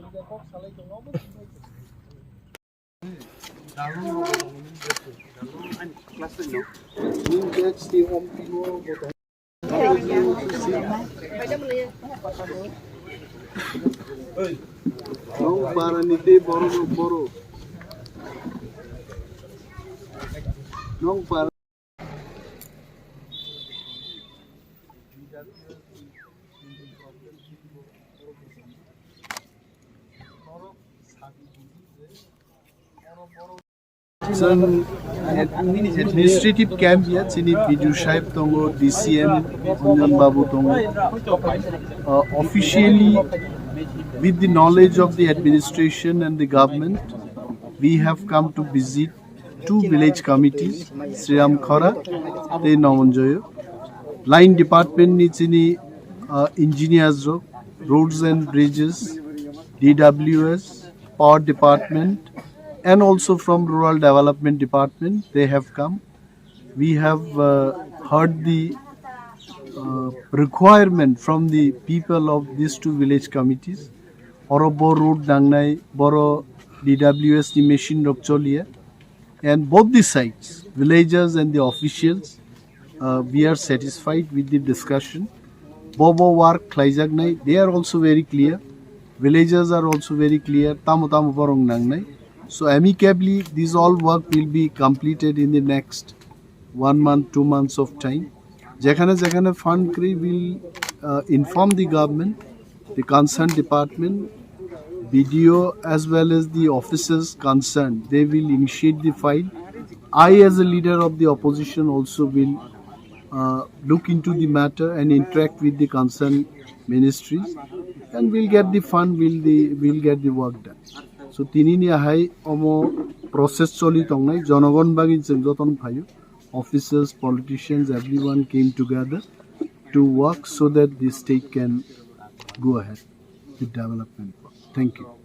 Nong para nite boro nong para it's an administrative camp here. Chini Bidu Saib Tongo, DCM, Anjan Babu Tongo. Officially, with the knowledge of the administration and the government, we have come to visit 2 village committees, Sriram Khara, Te Namanjoy. Line department needs any engineers, roads and bridges, DWS, power department, and also from rural development department. They have come. We have heard the requirement from the people of these 2 village committees. Oro bor road dangnai, boro DWS ni machine rok cholia, and both the sides, villagers and the officials, we are satisfied with the discussion. Bobo work khlai jagnai, they are also very clear. Villagers are also very clear. Tamu borong nangnai. So amicably, this all work will be completed in the next 1 month, 2 months of time. Jekhane fund kri will inform the government, the concerned department, BDO as well as the officers concerned. They will initiate the file. I as a leader of the opposition also will look into the matter and interact with the concerned ministries, and we'll get the fund, we'll get the work done. So tinini ahai omo process choli tongnai jonogon bagin joton phayu, officers, politicians, everyone came together to work so that the state can go ahead with development work. Thank you.